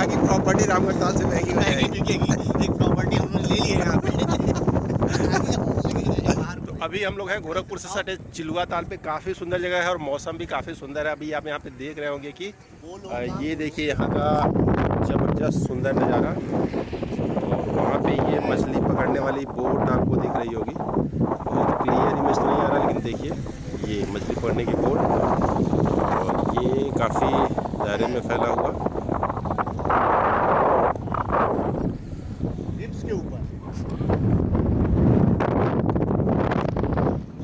कि प्रॉपर्टी रामगढ़ताल से महंगी हो जाएगी। बिकेगी। एक प्रॉपर्टी हमने ले ली है यहाँ पे। तो अभी हम लोग हैं गोरखपुर से सटे चिलुआ ताल पे। काफ़ी सुंदर जगह है और मौसम भी काफ़ी सुंदर है। अभी आप यहाँ पे देख रहे होंगे कि ये देखिए यहाँ का ज़बरदस्त सुंदर नज़ारा। और वहाँ पे ये मछली पकड़ने वाली बोट आपको दिख रही होगी। बहुत क्लियर इमेज तो नहीं आ रहा, लेकिन देखिए ये मछली पकड़ने की बोट, और ये काफ़ी दायरे में फैला हुआ के ऊपर।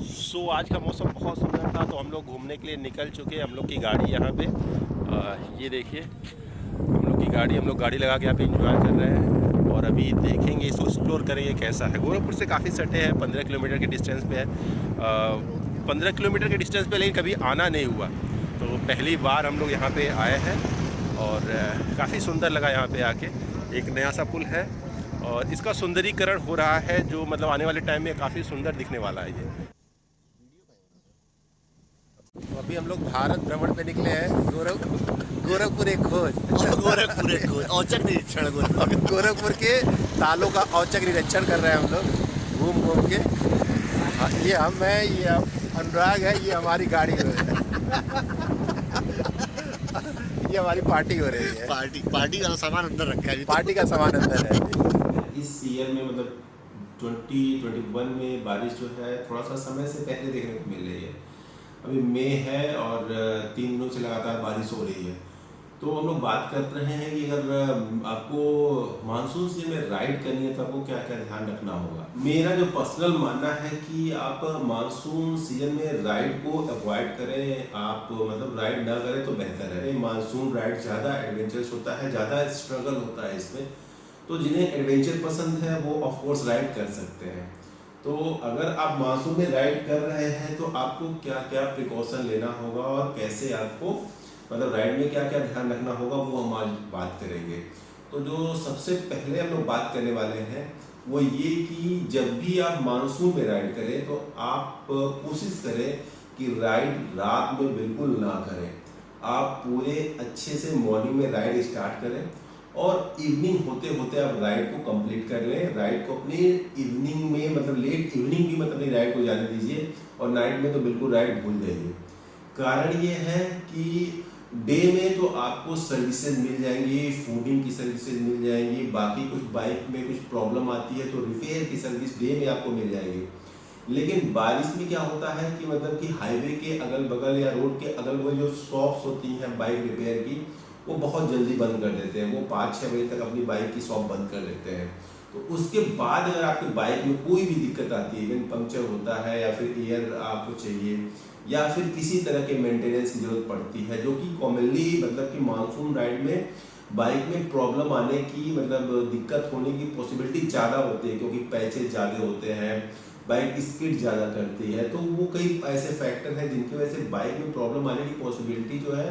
सो आज का मौसम बहुत सुंदर था, तो हम लोग घूमने के लिए निकल चुके हैं। हम लोग की गाड़ी यहाँ पे ये देखिए, हम लोग गाड़ी लगा के यहाँ पे इंजॉय कर रहे हैं और अभी देखेंगे, इसको एक्सप्लोर करेंगे कैसा है। गोरखपुर से काफ़ी सटे हैं, 15 किलोमीटर के डिस्टेंस पे है। 15 किलोमीटर के डिस्टेंस पे, लेकिन कभी आना नहीं हुआ, तो पहली बार हम लोग यहाँ पे आए हैं और काफ़ी सुंदर लगा यहाँ पे आके। एक नया सा पुल है और इसका सुंदरीकरण हो रहा है, जो मतलब आने वाले टाइम में काफ़ी सुंदर दिखने वाला है ये। तो अभी हम लोग भारत भ्रमण पे निकले हैं। गोरखपुर एक खोज। औचक निरीक्षण। गोरखपुर के तालों का औचक निरीक्षण कर रहे हैं हम लोग घूम घूम के। ये हम हैं, ये अनुराग है, ये हमारी गाड़ी हो रही है। ये हमारी पार्टी हो रही है। पार्टी का सामान अंदर रखा है। पार्टी का सामान अंदर है। इस ईयर में मतलब 2021 में बारिश जो है थोड़ा सा समय से पहले देखने को मिल रही है। अभी मई है और 3 दिनों से लगातार बारिश हो रही है। तो हम लोग बात कर रहे हैं कि अगर आपको मानसून सीजन में राइड करनी है तो आपको क्या क्या ध्यान रखना होगा। मेरा जो पर्सनल मानना है कि आप मानसून सीजन में राइड को अवॉइड करें। आप मतलब राइड ना करें तो बेहतर है। मानसून राइड ज़्यादा एडवेंचरस होता है, ज़्यादा स्ट्रगल होता है इसमें। तो जिन्हें एडवेंचर पसंद है वो ऑफ कोर्स राइड कर सकते हैं। तो अगर आप मानसून में राइड कर रहे हैं तो आपको क्या क्या प्रिकॉशन लेना होगा और कैसे आपको मतलब राइड में क्या क्या ध्यान रखना होगा, वो हम आज बात करेंगे। तो जो सबसे पहले हम लोग बात करने वाले हैं वो ये कि जब भी आप मानसून में राइड करें तो आप कोशिश करें कि राइड रात में बिल्कुल ना करें। आप पूरे अच्छे से मॉर्निंग में राइड स्टार्ट करें और इवनिंग होते होते आप राइड को कंप्लीट कर लें। राइड को अपनी इवनिंग में मतलब लेट इवनिंग भी मतलब अपनी राइड को जाने दीजिए और नाइट में तो बिल्कुल राइड भूल जाइए। कारण ये है कि डे में तो आपको सर्विसेज मिल जाएंगी, फूडिंग की सर्विसेज मिल जाएंगी, बाकी कुछ बाइक में कुछ प्रॉब्लम आती है तो रिपेयर की सर्विस डे में आपको मिल जाएगी। लेकिन बारिश में क्या होता है कि मतलब कि हाईवे के अगल बगल या रोड के अगल बगल जो शॉप्स होती हैं बाइक रिपेयर की, वो बहुत जल्दी बंद कर देते हैं। वो 5-6 बजे तक अपनी बाइक की शॉप बंद कर देते हैं। तो उसके बाद अगर आपकी बाइक में कोई भी दिक्कत आती है, इवन पंक्चर होता है या फिर एयर आपको चाहिए या फिर किसी तरह के मेंटेनेंस की जरूरत पड़ती है, जो कि कॉमनली मतलब कि मानसून राइड में बाइक में प्रॉब्लम आने की मतलब दिक्कत होने की पॉसिबिलिटी ज़्यादा होती है, क्योंकि पैचेज ज़्यादा होते हैं, बाइक स्पीड ज़्यादा करती है। तो वो कई ऐसे फैक्टर हैं जिनकी वजह से बाइक में प्रॉब्लम आने की पॉसिबिलिटी जो है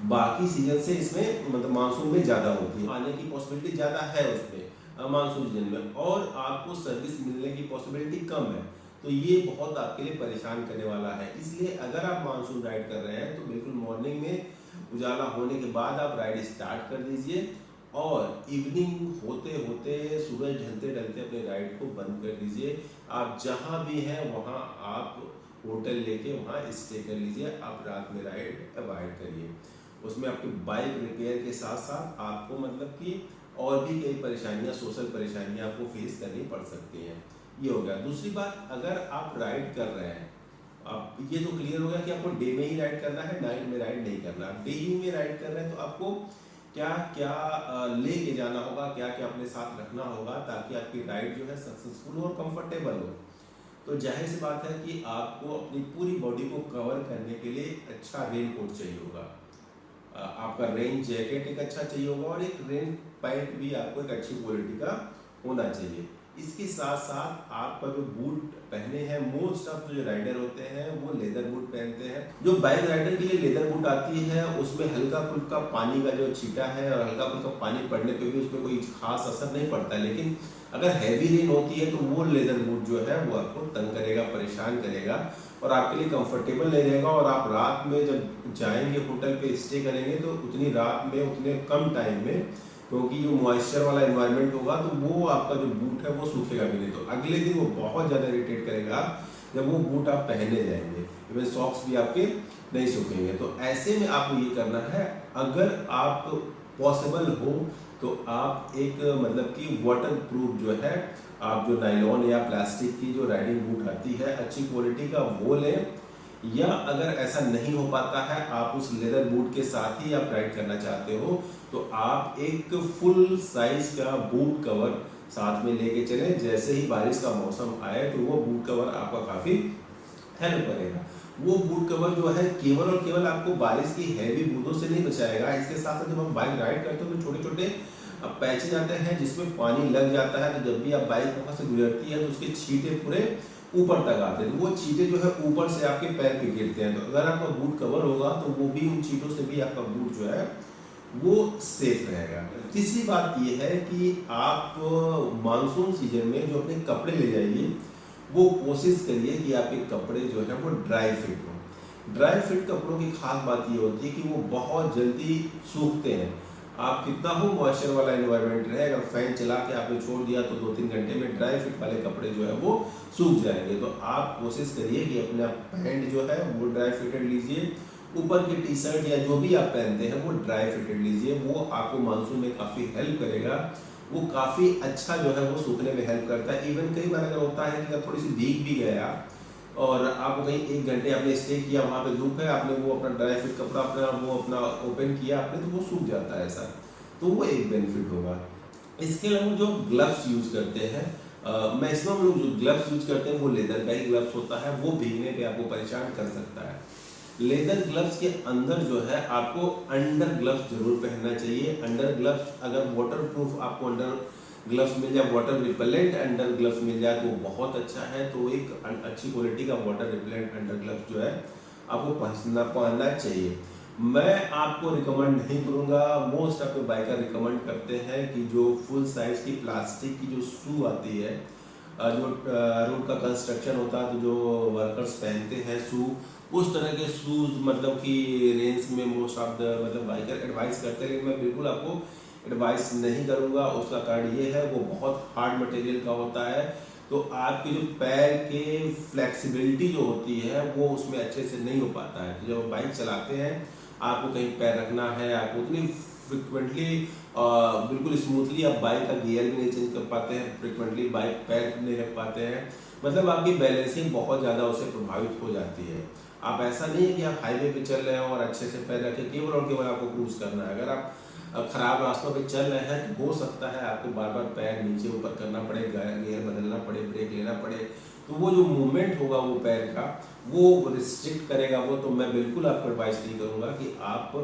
बाकी सीजन से इसमें मतलब मानसून में ज़्यादा होती है। आने की पॉसिबिलिटी ज़्यादा है उसमें मानसून सीजन में, और आपको सर्विस मिलने की पॉसिबिलिटी कम है। तो ये बहुत आपके लिए परेशान करने वाला है। इसलिए अगर आप मानसून राइड कर रहे हैं तो बिल्कुल मॉर्निंग में उजाला होने के बाद आप राइड स्टार्ट कर दीजिए और इवनिंग होते होते सूरज ढलते ढलते अपने राइड को बंद कर दीजिए। आप जहाँ भी हैं वहाँ आप होटल लेके वहाँ स्टे कर लीजिए। आप रात में राइड अवॉइड करिए। उसमें आपकी बाइक रिपेयर के साथ साथ आपको मतलब कि और भी कई परेशानियां, सोशल परेशानियां आपको फेस करनी पड़ सकती हैं। ये हो गया। दूसरी बात, अगर आप राइड कर रहे हैं, आप ये तो क्लियर हो गया कि आपको डे में ही राइड करना है, नाइट में राइड नहीं करना। आप डे ही में राइड कर रहे हैं तो आपको क्या क्या लेके जाना होगा, क्या क्या अपने साथ रखना होगा ताकि आपकी राइड जो है सक्सेसफुल और कंफर्टेबल हो। तो जाहिर सी बात है कि आपको अपनी पूरी बॉडी को कवर करने के लिए अच्छा रेन कोट चाहिए होगा, आपका रेन जैकेट एक अच्छा चाहिए होगा और एक रेन पैंट भी आपको एक अच्छी क्वालिटी का होना चाहिए। इसके साथ साथ आपका जो बूट पहने हैं, मोस्ट ऑफ जो राइडर होते हैं वो लेदर बूट पहनते हैं। जो बाइक राइडर के लिए लेदर बूट आती है उसमें हल्का फुल्का पानी का जो छींटा है और हल्का फुल्का पानी पड़ने पे भी उसमें कोई खास असर नहीं पड़ता है। लेकिन अगर हैवी रेन होती है तो वो लेदर बूट जो है वो आपको तंग करेगा, परेशान करेगा और आपके लिए कंफर्टेबल नहीं रहेगा। और आप रात में जब जाएंगे होटल पे स्टे करेंगे तो उतनी रात में उतने कम टाइम में क्योंकि जो मॉइस्चर वाला एनवायरनमेंट होगा तो वो आपका जो बूट है वो सूखेगा भी नहीं, तो अगले दिन वो बहुत ज़्यादा इरिटेट करेगा जब वो बूट आप पहने जाएंगे, इवन सॉक्स भी आपके नहीं सूखेंगे। तो ऐसे में आपको ये करना है, अगर आप पॉसिबल हो तो आप एक मतलब कि वाटर प्रूफ जो है, आप जो नायलॉन या प्लास्टिक की जो राइडिंग बूट आती है अच्छी क्वालिटी का वो लें, या अगर ऐसा नहीं हो पाता है आप उस लेदर बूट के साथ ही आप राइड करना चाहते हो तो आप एक फुल साइज का बूट कवर साथ में लेके चले। जैसे ही बारिश का मौसम आए तो वो बूट कवर आपका काफ़ी हेल्प करेगा। वो बूट कवर जो है केवल और केवल आपको बारिश की हैवी बूंदों से नहीं बचाएगा, इसके साथ साथ जब हम बाइक राइड करते हो तो छोटे छोटे पैचेज आते हैं जिसमें पानी लग जाता है, तो जब भी आप बाइक वहाँ से गुजरती है तो उसके छींटे पूरे ऊपर तक आते हैं, तो वो चीटे जो है ऊपर से आपके पैर पे गिरते हैं। तो अगर आपका बूट कवर होगा तो वो भी उन चीटों से भी आपका बूट जो है वो सेफ रहेगा। तीसरी बात ये है कि आप मानसून सीजन में जो अपने कपड़े ले जाइए वो कोशिश करिए कि आपके कपड़े जो है वो ड्राई फिट हो। ड्राई फिट कपड़ों की खास बात ये होती है कि वो बहुत जल्दी सूखते हैं। आप कितना हो मॉइस्चर वाला एनवायरनमेंट रहे, अगर फैन चला के आपने छोड़ दिया तो 2-3 घंटे में ड्राई फिट वाले कपड़े जो है वो सूख जाएंगे। तो आप कोशिश करिए कि अपना पैंट जो है वो ड्राई फिटेड लीजिए, ऊपर की टी शर्ट या जो भी आप पहनते हैं वो ड्राई फिटेड लीजिए, वो आपको मानसून में काफ़ी हेल्प करेगा। वो काफ़ी अच्छा जो है वो सूखने में हेल्प करता है। इवन कई बार अगर होता है कि अगर थोड़ी सी भीग भी गया और आप कहीं 1 घंटे आपने स्टे किया, वहाँ पे धूप है, आपने वो अपना ड्राई फिट कपड़ा अपना ओपन किया आपने तो वो सूख जाता है ऐसा, तो वो एक बेनिफिट होगा। इसके अलावा जो ग्लव्स यूज़ करते हैं, मैक्सिमम लोग जो ग्लव्स यूज़ करते हैं वो लेदर का ही ग्लव्स होता है, वो भीगने पे आपको परेशान कर सकता है। लेदर ग्लव्स के अंदर जो है आपको अंडर ग्लव्स जरूर पहनना चाहिए। अंडर ग्लव्स अगर वाटर प्रूफ आपको अंडर ग्लव्स मिल जाए, वाटर रिपेलेंट अंडर ग्लव्स मिल जाए तो बहुत अच्छा है। तो एक अच्छी क्वालिटी का वाटर रिपेलेंट अंडर ग्लव्स जो है आपको पहनना चाहिए। मैं आपको रिकमेंड नहीं करूँगा, most of the biker recommend करते हैं कि जो फुल साइज की प्लास्टिक की जो शू आती है, जो रोड का कंस्ट्रक्शन होता है तो जो वर्कर्स पहनते हैं शू, उस तरह के शूज़ मतलब कि रेंज में मोस्ट ऑफ द मतलब बाइकर एडवाइस करते हैं, लेकिन मैं बिल्कुल आपको एडवाइस नहीं करूँगा। उसका कारण ये है वो बहुत हार्ड मटेरियल का होता है, तो आपके जो पैर के फ्लेक्सिबिलिटी जो होती है वो उसमें अच्छे से नहीं हो पाता है। तो जब बाइक चलाते हैं आपको कहीं पैर रखना है, आपको उतनी फ्रिक्वेंटली बिल्कुल स्मूथली आप बाइक का गियर भी नहीं चेंज कर पाते हैं, फ्रिक्वेंटली बाइक पैर नहीं रख पाते हैं, मतलब आपकी बैलेंसिंग बहुत ज़्यादा उससे प्रभावित हो जाती है। आप ऐसा नहीं है कि आप हाईवे पे चल रहे हैं और अच्छे से पैर रखें, केवल और केवल आपको क्रूज करना है। अगर आप खराब रास्तों पे चल रहे हैं तो हो सकता है आपको बार बार पैर नीचे ऊपर करना पड़े, गियर बदलना पड़े, ब्रेक लेना पड़े, तो वो जो मूवमेंट होगा वो पैर का वो रिस्ट्रिक्ट करेगा वो। तो मैं बिल्कुल आपको एडवाइस नहीं करूँगा कि आप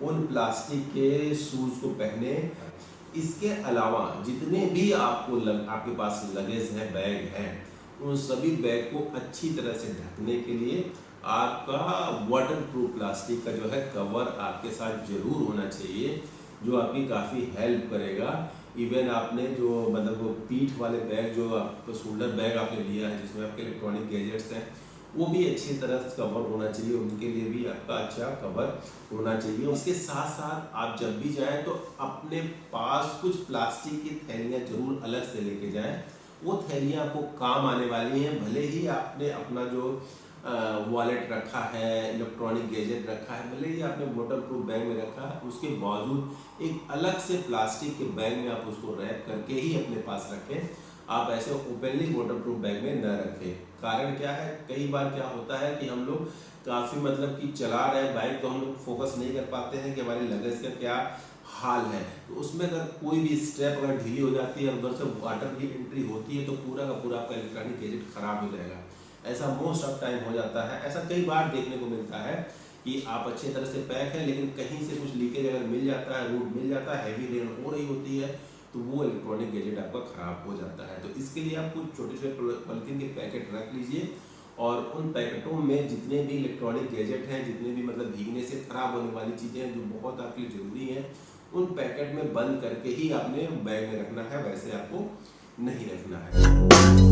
उन प्लास्टिक के शूज़ को पहने। इसके अलावा जितने भी आपके पास लगेज हैं, बैग हैं, उन सभी बैग को अच्छी तरह से ढकने के लिए आपका वाटर प्रूफ प्लास्टिक का जो है कवर आपके साथ जरूर होना चाहिए, जो आपकी काफ़ी हेल्प करेगा। इवन आपने जो मतलब वो पीठ वाले बैग, जो आपको शोल्डर बैग आपने लिया है जिसमें आपके इलेक्ट्रॉनिक गैजेट्स हैं, वो भी अच्छी तरह से कवर होना चाहिए, उनके लिए भी आपका अच्छा कवर होना चाहिए। इसके साथ साथ आप जब भी जाएं तो अपने पास कुछ प्लास्टिक की थैलियाँ जरूर अलग से लेके जाएं। वो थैलियाँ आपको काम आने वाली हैं, भले ही आपने अपना जो वॉलेट रखा है, इलेक्ट्रॉनिक गैजेट रखा है, भले ही आपने वाटर प्रूफ बैग में रखा है, उसके बावजूद एक अलग से प्लास्टिक के बैग में आप उसको रैप करके ही अपने पास रखें। आप ऐसे ओपनली वाटर प्रूफ बैग में न रखें। कारण क्या है, कई बार क्या होता है कि हम लोग काफ़ी मतलब कि चला रहे हैं बाइक तो हम लोग फोकस नहीं कर पाते हैं कि हमारे लगेज का क्या हाल है, तो उसमें अगर कोई भी स्टेप अगर ढीली हो जाती है, उधर से वाटर की एंट्री होती है तो पूरा का पूरा आपका इलेक्ट्रॉनिक गैजेट खराब हो जाएगा। ऐसा मोस्ट ऑफ टाइम हो जाता है। ऐसा कई बार देखने को मिलता है कि आप अच्छी तरह से पैक हैं लेकिन कहीं से कुछ लीकेज अगर मिल जाता है, रूट मिल जाता है, हैवी रेन हो रही होती है, तो वो इलेक्ट्रॉनिक गैजेट आपका ख़राब हो जाता है। तो इसके लिए आप कुछ छोटे छोटे पॉलिथीन के पैकेट रख लीजिए और उन पैकेटों में जितने भी इलेक्ट्रॉनिक गैजेट हैं, जितने भी मतलब भीगने से ख़राब होने वाली चीज़ें हैं जो बहुत आपके लिए ज़रूरी हैं, उन पैकेट में बंद करके ही आपने बैग में रखना है, वैसे आपको नहीं रखना है।